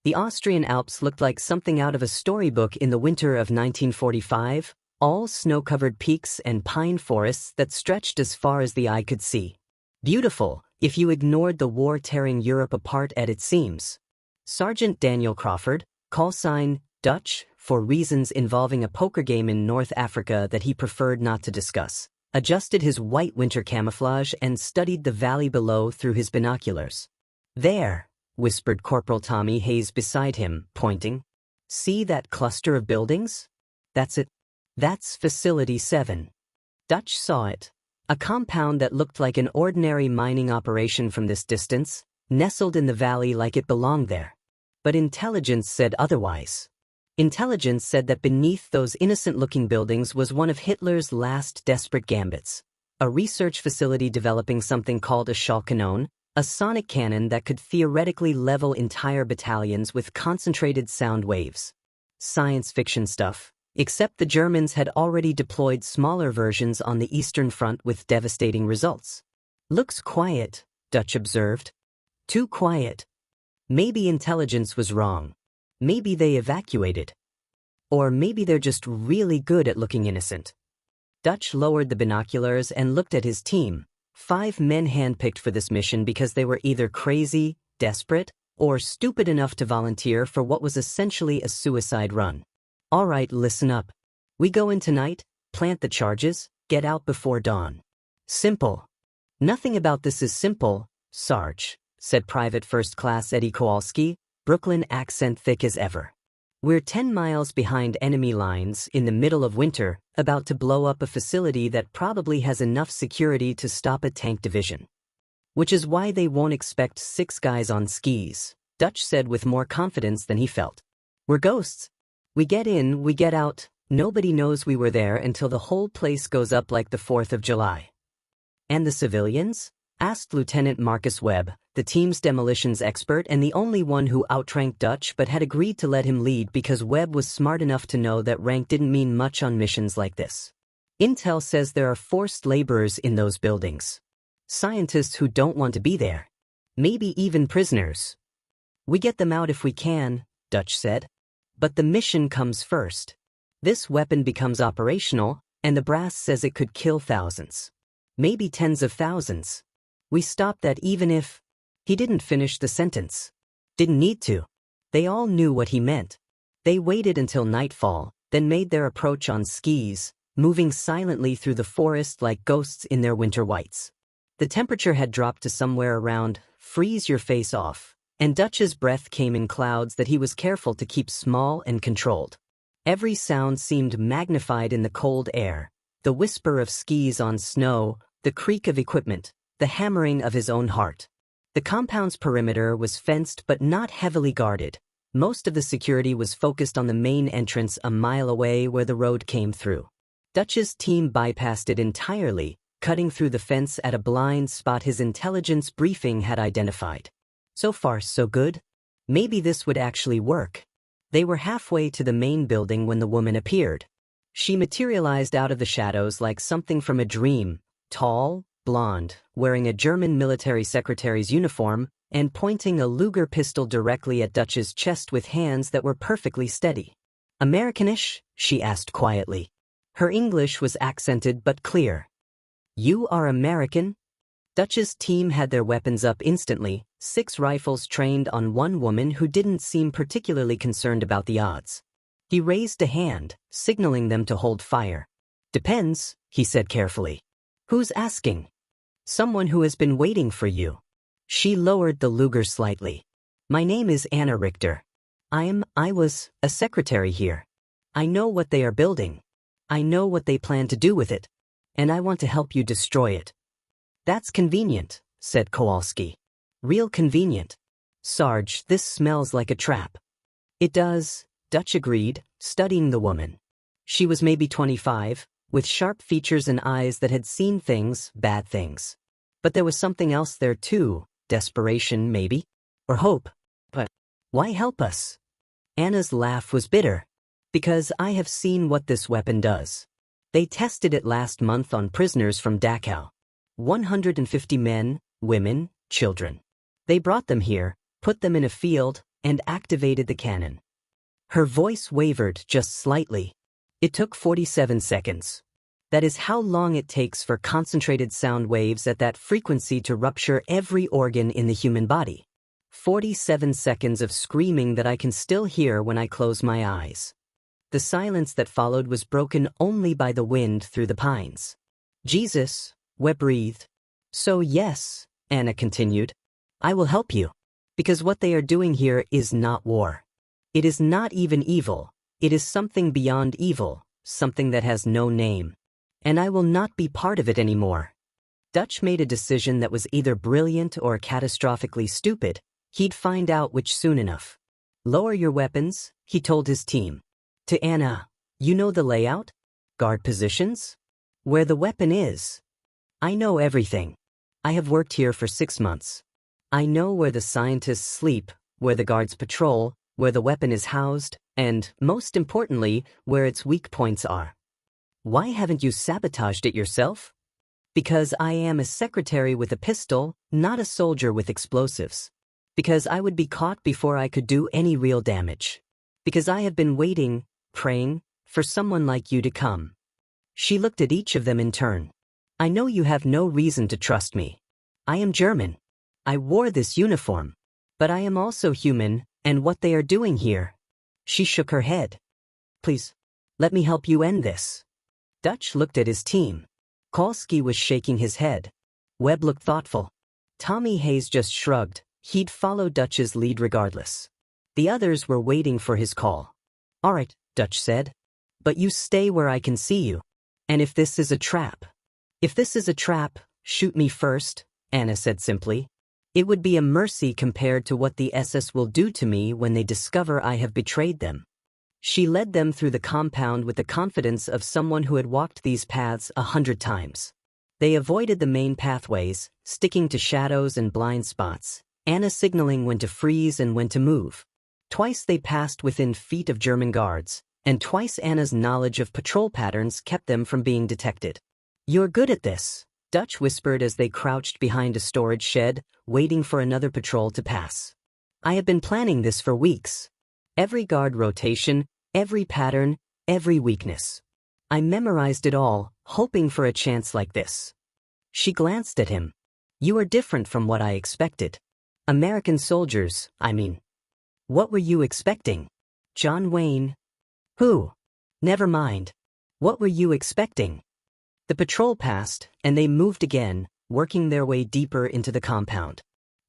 The Austrian Alps looked like something out of a storybook in the winter of 1945, all snow-covered peaks and pine forests that stretched as far as the eye could see. Beautiful, if you ignored the war tearing Europe apart at its seams. Sergeant Daniel Crawford, call sign Dutch, for reasons involving a poker game in North Africa that he preferred not to discuss, adjusted his white winter camouflage and studied the valley below through his binoculars. "There," whispered Corporal Tommy Hayes beside him, pointing. "See that cluster of buildings? That's it. That's Facility 7. Dutch saw it. A compound that looked like an ordinary mining operation from this distance, nestled in the valley like it belonged there. But intelligence said otherwise. Intelligence said that beneath those innocent-looking buildings was one of Hitler's last desperate gambits, a research facility developing something called a Schallkanon, a sonic cannon that could theoretically level entire battalions with concentrated sound waves. Science fiction stuff, except the Germans had already deployed smaller versions on the Eastern Front with devastating results. "Looks quiet," Dutch observed. "Too quiet. Maybe intelligence was wrong. Maybe they evacuated. Or maybe they're just really good at looking innocent." Dutch lowered the binoculars and looked at his team, 5 men handpicked for this mission because they were either crazy, desperate, or stupid enough to volunteer for what was essentially a suicide run. "All right, listen up. We go in tonight, plant the charges, get out before dawn. Simple." "Nothing about this is simple, Sarge," said Private First Class Eddie Kowalski, Brooklyn accent thick as ever. "We're 10 miles behind enemy lines in the middle of winter, about to blow up a facility that probably has enough security to stop a tank division. Which is why they won't expect 6 guys on skis," Dutch said with more confidence than he felt. "We're ghosts. We get in, we get out, nobody knows we were there until the whole place goes up like the 4th of July. "And the civilians?" asked Lieutenant Marcus Webb, the team's demolitions expert and the only one who outranked Dutch but had agreed to let him lead because Webb was smart enough to know that rank didn't mean much on missions like this. "Intel says there are forced laborers in those buildings. Scientists who don't want to be there. Maybe even prisoners. We get them out if we can," Dutch said. "But the mission comes first. This weapon becomes operational, and the brass says it could kill thousands. Maybe tens of thousands. We stop that even if—" He didn't finish the sentence. Didn't need to. They all knew what he meant. They waited until nightfall, then made their approach on skis, moving silently through the forest like ghosts in their winter whites. The temperature had dropped to somewhere around freeze your face off, and Dutch's breath came in clouds that he was careful to keep small and controlled. Every sound seemed magnified in the cold air, the whisper of skis on snow, the creak of equipment, the hammering of his own heart. The compound's perimeter was fenced but not heavily guarded. Most of the security was focused on the main entrance a mile away where the road came through. Dutch's team bypassed it entirely, cutting through the fence at a blind spot his intelligence briefing had identified. So far, so good. Maybe this would actually work. They were halfway to the main building when the woman appeared. She materialized out of the shadows like something from a dream, tall, blonde, wearing a German military secretary's uniform, and pointing a Luger pistol directly at Dutch's chest with hands that were perfectly steady. "Americanish?" she asked quietly. Her English was accented but clear. "You are American?" Dutch's team had their weapons up instantly, 6 rifles trained on one woman who didn't seem particularly concerned about the odds. He raised a hand, signaling them to hold fire. "Depends," he said carefully. "Who's asking?" "Someone who has been waiting for you." She lowered the Luger slightly. "My name is Anna Richter. I was a secretary here. I know what they are building. I know what they plan to do with it. And I want to help you destroy it." "That's convenient," said Kowalski. "Real convenient. Sarge, this smells like a trap." "It does," Dutch agreed, studying the woman. She was maybe 25, with sharp features and eyes that had seen things, bad things. But there was something else there too, desperation maybe, or hope. "But why help us?" Anna's laugh was bitter. "Because I have seen what this weapon does. They tested it last month on prisoners from Dachau. 150 men, women, children. They brought them here, put them in a field, and activated the cannon. Her voice wavered just slightly. It took 47 seconds. That is how long it takes for concentrated sound waves at that frequency to rupture every organ in the human body. 47 seconds of screaming that I can still hear when I close my eyes. The silence that followed was broken only by the wind through the pines. Jesus, Webb breathed. So yes, Anna continued, I will help you. Because what they are doing here is not war. It is not even evil. It is something beyond evil, something that has no name. And I will not be part of it anymore. Dutch made a decision that was either brilliant or catastrophically stupid. He'd find out which soon enough. Lower your weapons, he told his team. To Anna, you know the layout? Guard positions? Where the weapon is? I know everything. I have worked here for 6 months. I know where the scientists sleep, where the guards patrol, where the weapon is housed, and, most importantly, where its weak points are. Why haven't you sabotaged it yourself? Because I am a secretary with a pistol, not a soldier with explosives. Because I would be caught before I could do any real damage. Because I have been waiting, praying, for someone like you to come. She looked at each of them in turn. I know you have no reason to trust me. I am German. I wore this uniform. But I am also human, and what they are doing here. She shook her head. Please, let me help you end this. Dutch looked at his team. Kolsky was shaking his head. Webb looked thoughtful. Tommy Hayes just shrugged. He'd follow Dutch's lead regardless. The others were waiting for his call. All right, Dutch said. But you stay where I can see you. And if this is a trap. If this is a trap, shoot me first, Anna said simply. It would be a mercy compared to what the SS will do to me when they discover I have betrayed them. She led them through the compound with the confidence of someone who had walked these paths 100 times. They avoided the main pathways, sticking to shadows and blind spots, Anna signaling when to freeze and when to move. Twice they passed within feet of German guards, and twice Anna's knowledge of patrol patterns kept them from being detected. You're good at this, Dutch whispered as they crouched behind a storage shed, waiting for another patrol to pass. I have been planning this for weeks. Every guard rotation, every pattern, every weakness. I memorized it all, hoping for a chance like this. She glanced at him. You are different from what I expected. American soldiers, I mean. What were you expecting? John Wayne? Who? Never mind. What were you expecting? The patrol passed, and they moved again, working their way deeper into the compound.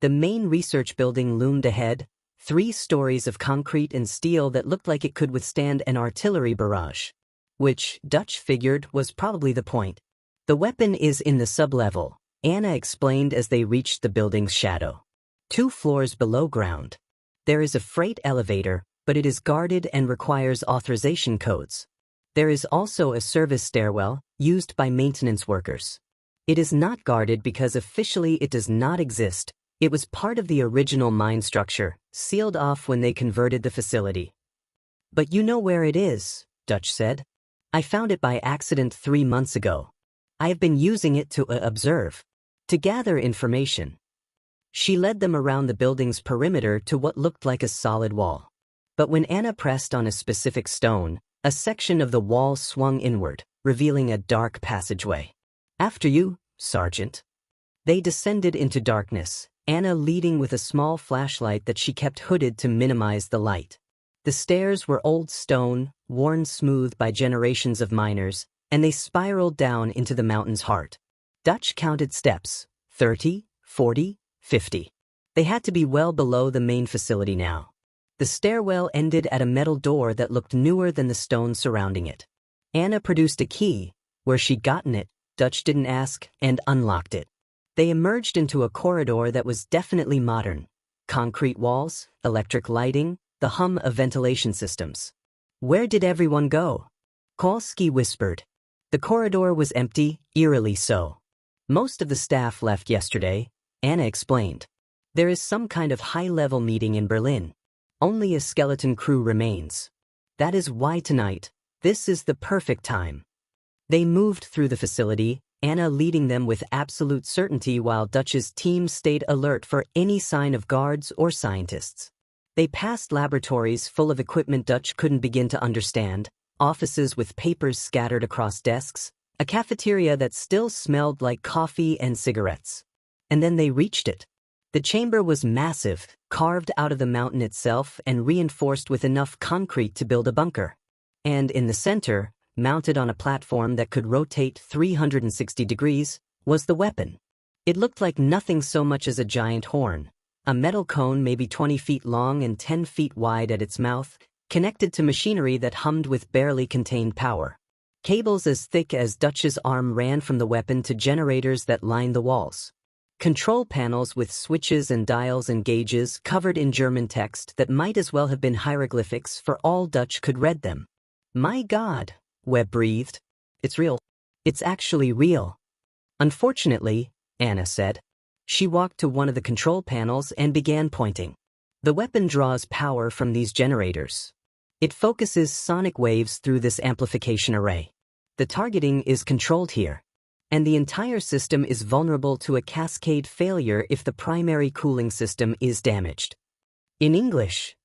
The main research building loomed ahead, 3 stories of concrete and steel that looked like it could withstand an artillery barrage. Which, Dutch figured, was probably the point. The weapon is in the sublevel, Anna explained as they reached the building's shadow. 2 floors below ground. There is a freight elevator, but it is guarded and requires authorization codes. There is also a service stairwell, used by maintenance workers. It is not guarded because officially it does not exist. It was part of the original mine structure, sealed off when they converted the facility. But you know where it is, Dutch said. I found it by accident 3 months ago. I have been using it to observe, to gather information. She led them around the building's perimeter to what looked like a solid wall. But when Anna pressed on a specific stone, a section of the wall swung inward, revealing a dark passageway. After you, Sergeant. They descended into darkness, Anna leading with a small flashlight that she kept hooded to minimize the light. The stairs were old stone, worn smooth by generations of miners, and they spiraled down into the mountain's heart. Dutch counted steps, 30, 40, 50. They had to be well below the main facility now. The stairwell ended at a metal door that looked newer than the stone surrounding it. Anna produced a key. Where she'd gotten it, Dutch didn't ask, and unlocked it. They emerged into a corridor that was definitely modern. Concrete walls, electric lighting, the hum of ventilation systems. Where did everyone go? Kolsky whispered. The corridor was empty, eerily so. Most of the staff left yesterday, Anna explained. There is some kind of high-level meeting in Berlin. Only a skeleton crew remains. That is why tonight, this is the perfect time. They moved through the facility, Anna leading them with absolute certainty while Dutch's team stayed alert for any sign of guards or scientists. They passed laboratories full of equipment Dutch couldn't begin to understand, offices with papers scattered across desks, a cafeteria that still smelled like coffee and cigarettes. And then they reached it. The chamber was massive, carved out of the mountain itself and reinforced with enough concrete to build a bunker. And in the center, mounted on a platform that could rotate 360 degrees, was the weapon. It looked like nothing so much as a giant horn, a metal cone maybe 20 feet long and 10 feet wide at its mouth, connected to machinery that hummed with barely contained power. Cables as thick as Dutch's arm ran from the weapon to generators that lined the walls. Control panels with switches and dials and gauges covered in German text that might as well have been hieroglyphics for all Dutch could read them. "My God," Webb breathed. "It's real. It's actually real." "Unfortunately," Anna said. She walked to one of the control panels and began pointing. "The weapon draws power from these generators. It focuses sonic waves through this amplification array. The targeting is controlled here. And the entire system is vulnerable to a cascade failure if the primary cooling system is damaged." "In English?"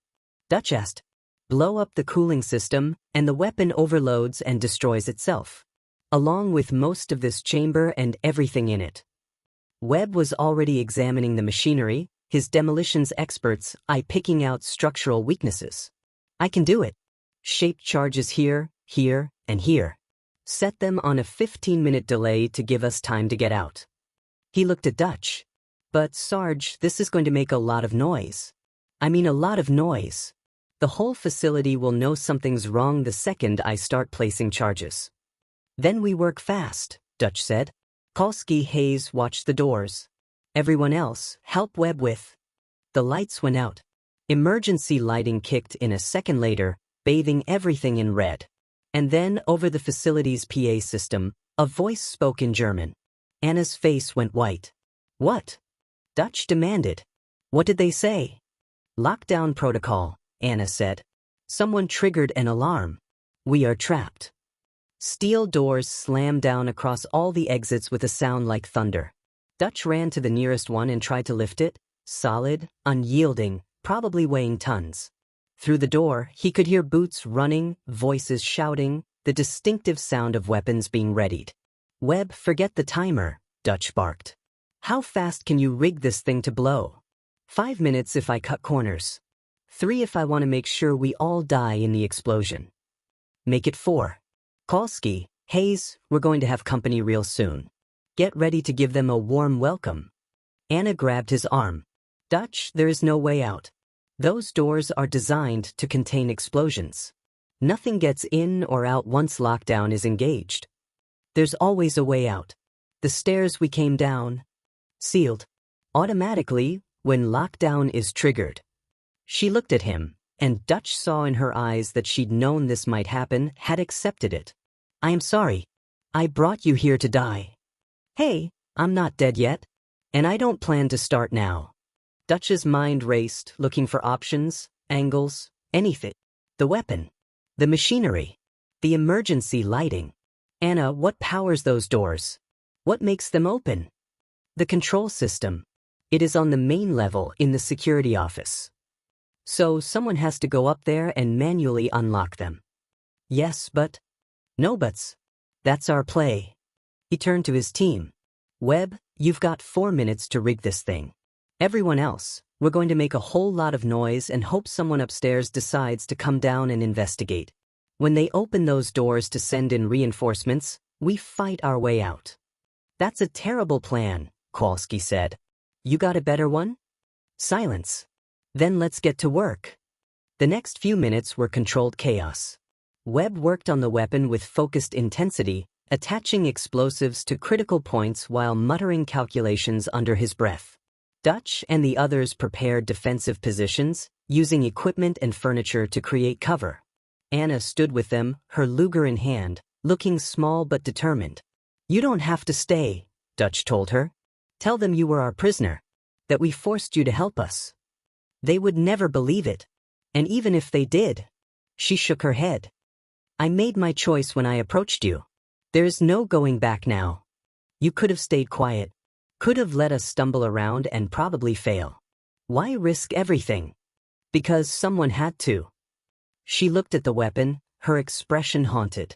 Dutch asked. "Blow up the cooling system, and the weapon overloads and destroys itself, along with most of this chamber and everything in it." Webb was already examining the machinery, his demolitions expert's eye picking out structural weaknesses. "I can do it. Shaped charges here, here, and here. Set them on a 15-minute delay to give us time to get out." He looked at Dutch. "But Sarge, this is going to make a lot of noise. I mean a lot of noise. The whole facility will know something's wrong the second I start placing charges." "Then we work fast," Dutch said. Kalski Hayes watched the doors. "Everyone else, help Webb with." The lights went out. Emergency lighting kicked in a second later, bathing everything in red. And then, over the facility's PA system, a voice spoke in German. Anna's face went white. "What?" Dutch demanded. "What did they say?" "Lockdown protocol," Anna said. "Someone triggered an alarm. We are trapped." Steel doors slammed down across all the exits with a sound like thunder. Dutch ran to the nearest one and tried to lift it, solid, unyielding, probably weighing tons. Through the door, he could hear boots running, voices shouting, the distinctive sound of weapons being readied. "Webb, forget the timer," Dutch barked. "How fast can you rig this thing to blow?" 5 minutes if I cut corners. 3 if I want to make sure we all die in the explosion." "Make it 4. Kalski, Hayes, we're going to have company real soon. Get ready to give them a warm welcome." Anna grabbed his arm. "Dutch, there is no way out. Those doors are designed to contain explosions. Nothing gets in or out once lockdown is engaged. There's always a way out. The stairs we came down, sealed automatically when lockdown is triggered." She looked at him, and Dutch saw in her eyes that she'd known this might happen, had accepted it. "I am sorry. I brought you here to die." "Hey, I'm not dead yet. And I don't plan to start now." Dutch's mind raced, looking for options, angles, anything. The weapon. The machinery. The emergency lighting. "Anna, what powers those doors? What makes them open?" "The control system. It is on the main level in the security office. So someone has to go up there and manually unlock them." "Yes, but..." "No buts. That's our play." He turned to his team. "Webb, you've got 4 minutes to rig this thing. Everyone else, we're going to make a whole lot of noise and hope someone upstairs decides to come down and investigate. When they open those doors to send in reinforcements, we fight our way out." "That's a terrible plan," Kowalski said. "You got a better one?" Silence. "Then let's get to work." The next few minutes were controlled chaos. Webb worked on the weapon with focused intensity, attaching explosives to critical points while muttering calculations under his breath. Dutch and the others prepared defensive positions, using equipment and furniture to create cover. Anna stood with them, her Luger in hand, looking small but determined. "You don't have to stay," Dutch told her. "Tell them you were our prisoner, that we forced you to help us." They would never believe it. And even if they did, she shook her head. "I made my choice when I approached you. There is no going back now. You could have stayed quiet. Could have let us stumble around and probably fail. Why risk everything?" Because someone had to. She looked at the weapon, her expression haunted.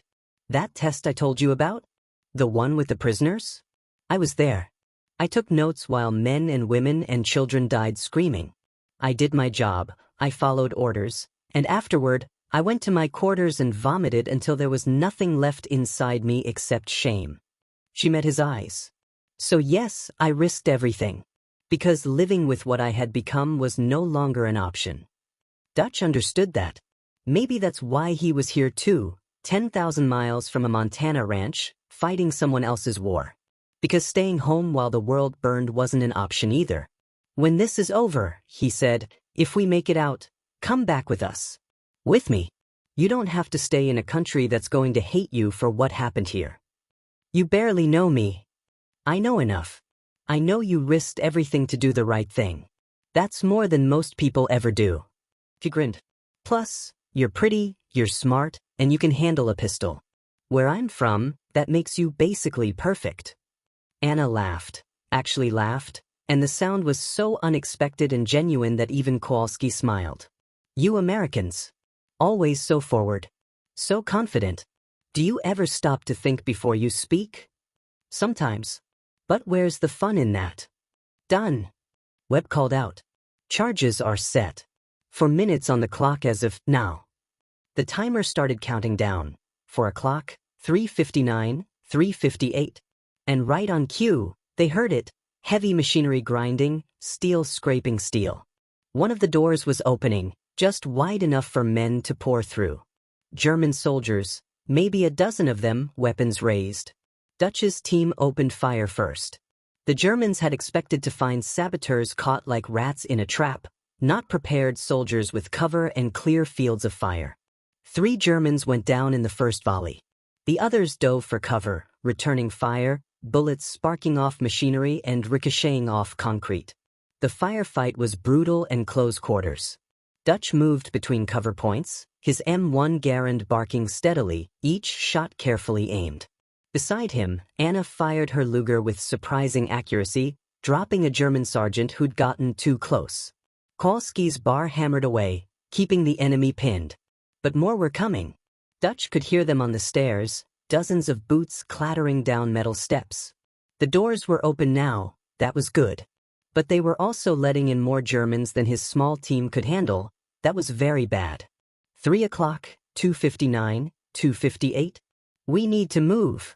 That test I told you about? The one with the prisoners? I was there. I took notes while men and women and children died screaming. I did my job, I followed orders, and afterward, I went to my quarters and vomited until there was nothing left inside me except shame. She met his eyes. So yes, I risked everything. Because living with what I had become was no longer an option. Dutch understood that. Maybe that's why he was here too, 10,000 miles from a Montana ranch, fighting someone else's war. Because staying home while the world burned wasn't an option either. When this is over, he said, if we make it out, come back with us. With me. You don't have to stay in a country that's going to hate you for what happened here. You barely know me. I know enough. I know you risked everything to do the right thing. That's more than most people ever do. He grinned. Plus, you're pretty, you're smart, and you can handle a pistol. Where I'm from, that makes you basically perfect. Anna laughed, actually laughed, and the sound was so unexpected and genuine that even Kowalski smiled. You Americans. Always so forward. So confident. Do you ever stop to think before you speak? Sometimes. But where's the fun in that? Done. Webb called out. Charges are set. 4 minutes on the clock as of now. The timer started counting down. 4 o'clock, 3:59, 3:58. And right on cue, they heard it. Heavy machinery grinding, steel scraping steel. One of the doors was opening, just wide enough for men to pour through. German soldiers, maybe a dozen of them, weapons raised. Dutch's team opened fire first. The Germans had expected to find saboteurs caught like rats in a trap, not prepared soldiers with cover and clear fields of fire. 3 Germans went down in the first volley. The others dove for cover, returning fire, bullets sparking off machinery and ricocheting off concrete. The firefight was brutal and close quarters. Dutch moved between cover points, his M1 Garand barking steadily, each shot carefully aimed. Beside him, Anna fired her Luger with surprising accuracy, dropping a German sergeant who'd gotten too close. Kowalski's bar hammered away, keeping the enemy pinned. But more were coming. Dutch could hear them on the stairs, dozens of boots clattering down metal steps. The doors were open now, that was good. But they were also letting in more Germans than his small team could handle, that was very bad. 3 o'clock, 2:59, 2:58. We need to move.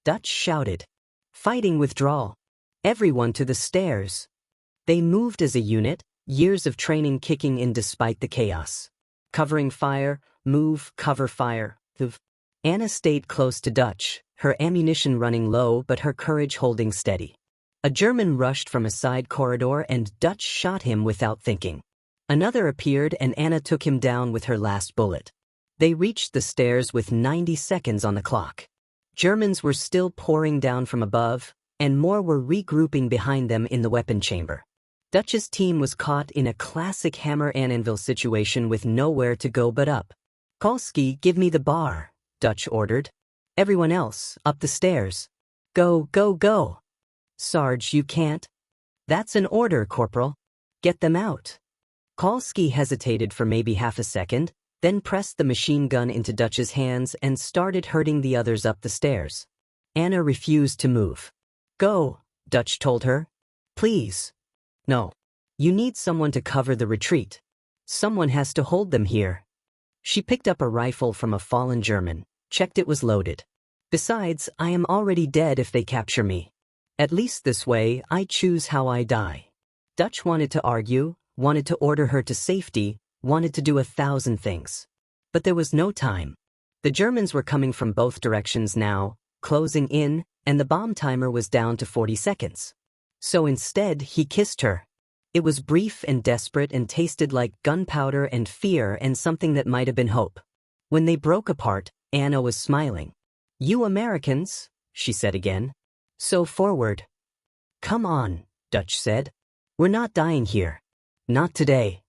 Dutch shouted. Fighting withdrawal. Everyone to the stairs. They moved as a unit, years of training kicking in despite the chaos. Covering fire, move, cover fire. Anna stayed close to Dutch, her ammunition running low but her courage holding steady. A German rushed from a side corridor and Dutch shot him without thinking. Another appeared and Anna took him down with her last bullet. They reached the stairs with 90 seconds on the clock. Germans were still pouring down from above, and more were regrouping behind them in the weapon chamber. Dutch's team was caught in a classic hammer and anvil situation with nowhere to go but up. Kowalski, give me the bar, Dutch ordered. Everyone else, up the stairs. Go, go, go. Sarge, you can't. That's an order, Corporal. Get them out. Kowalski hesitated for maybe half a second, then pressed the machine gun into Dutch's hands and started herding the others up the stairs. Anna refused to move. Go, Dutch told her. Please. No. You need someone to cover the retreat. Someone has to hold them here. She picked up a rifle from a fallen German, checked it was loaded. Besides, I am already dead if they capture me. At least this way, I choose how I die. Dutch wanted to argue, wanted to order her to safety, wanted to do 1,000 things. But there was no time. The Germans were coming from both directions now, closing in, and the bomb timer was down to 40 seconds. So instead, he kissed her. It was brief and desperate and tasted like gunpowder and fear and something that might have been hope. When they broke apart, Anna was smiling. You Americans, she said again. So forward. Come on, Dutch said. We're not dying here. Not today.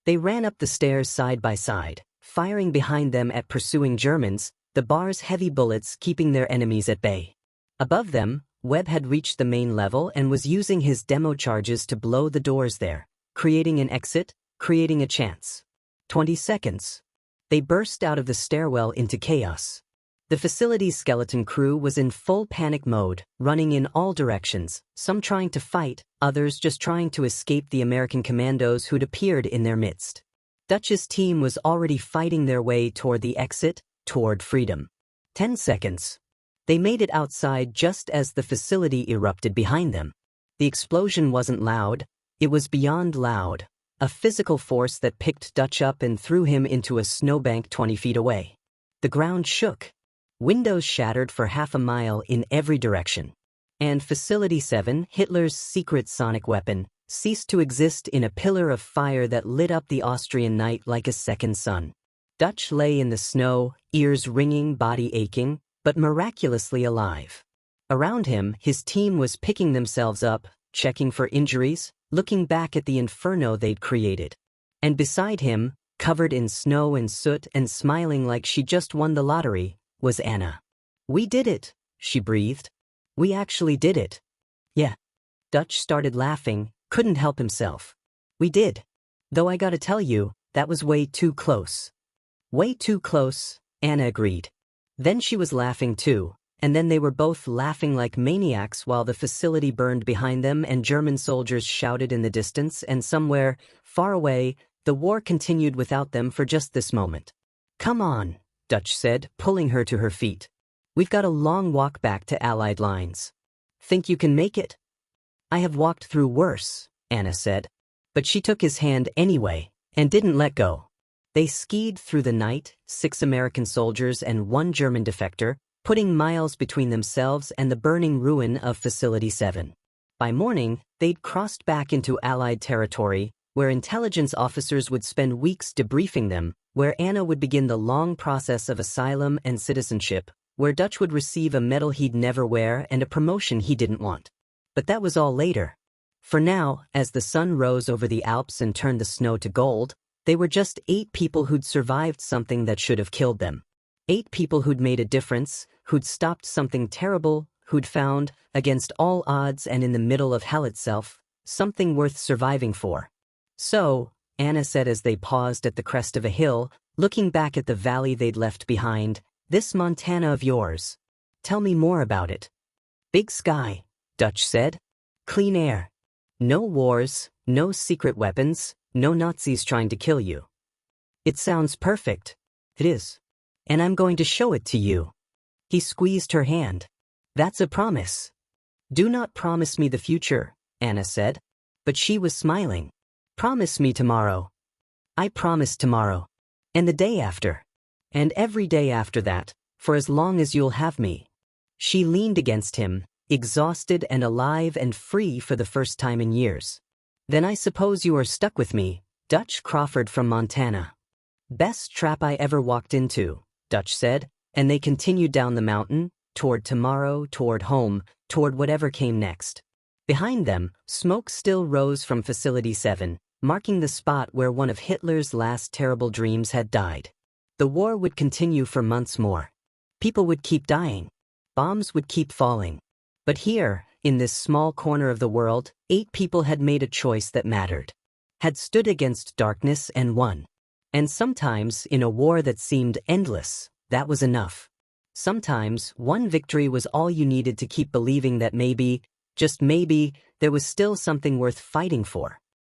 They ran up the stairs side by side, firing behind them at pursuing Germans, the bar's heavy bullets keeping their enemies at bay. Above them, Webb had reached the main level and was using his demo charges to blow the doors there, creating an exit, creating a chance. 20 seconds. They burst out of the stairwell into chaos. The facility's skeleton crew was in full panic mode, running in all directions, some trying to fight, others just trying to escape the American commandos who'd appeared in their midst. Dutch's team was already fighting their way toward the exit, toward freedom. 10 seconds. They made it outside just as the facility erupted behind them. The explosion wasn't loud, it was beyond loud, a physical force that picked Dutch up and threw him into a snowbank 20 feet away. The ground shook. Windows shattered for half a mile in every direction. And Facility 7, Hitler's secret sonic weapon, ceased to exist in a pillar of fire that lit up the Austrian night like a second sun. Dutch lay in the snow, ears ringing, body aching, but miraculously alive. Around him, his team was picking themselves up, checking for injuries, looking back at the inferno they'd created. And beside him, covered in snow and soot and smiling like she just won the lottery, was Anna. "We did it," she breathed. "We actually did it." "Yeah." Dutch started laughing, couldn't help himself. "We did. Though I gotta tell you, that was way too close." "Way too close," Anna agreed. Then she was laughing too, and then they were both laughing like maniacs while the facility burned behind them and German soldiers shouted in the distance, and somewhere, far away, the war continued without them for just this moment. "Come on," Dutch said, pulling her to her feet. "We've got a long walk back to Allied lines. Think you can make it?" "I have walked through worse," Anna said. But she took his hand anyway, and didn't let go. They skied through the night, 6 American soldiers and 1 German defector, putting miles between themselves and the burning ruin of Facility 7. By morning, they'd crossed back into Allied territory, where intelligence officers would spend weeks debriefing them, where Anna would begin the long process of asylum and citizenship, where Dutch would receive a medal he'd never wear and a promotion he didn't want. But that was all later. For now, as the sun rose over the Alps and turned the snow to gold, they were just 8 people who'd survived something that should have killed them. 8 people who'd made a difference, who'd stopped something terrible, who'd found, against all odds and in the middle of hell itself, something worth surviving for. "So," Anna said as they paused at the crest of a hill, looking back at the valley they'd left behind, "this Montana of yours. Tell me more about it." "Big sky," Dutch said. "Clean air. No wars, no secret weapons, no Nazis trying to kill you." "It sounds perfect." "It is. And I'm going to show it to you." He squeezed her hand. "That's a promise." "Do not promise me the future," Anna said. But she was smiling. "Promise me tomorrow." "I promise tomorrow. And the day after. And every day after that, for as long as you'll have me." She leaned against him, exhausted and alive and free for the first time in years. "Then I suppose you are stuck with me, Dutch Crawford from Montana." "Best trap I ever walked into," Dutch said, and they continued down the mountain, toward tomorrow, toward home, toward whatever came next. Behind them, smoke still rose from Facility 7, marking the spot where one of Hitler's last terrible dreams had died. The war would continue for months more. People would keep dying. Bombs would keep falling. But here, in this small corner of the world, 8 people had made a choice that mattered. Had stood against darkness and won. And sometimes, in a war that seemed endless, that was enough. Sometimes, one victory was all you needed to keep believing that maybe, just maybe, there was still something worth fighting for.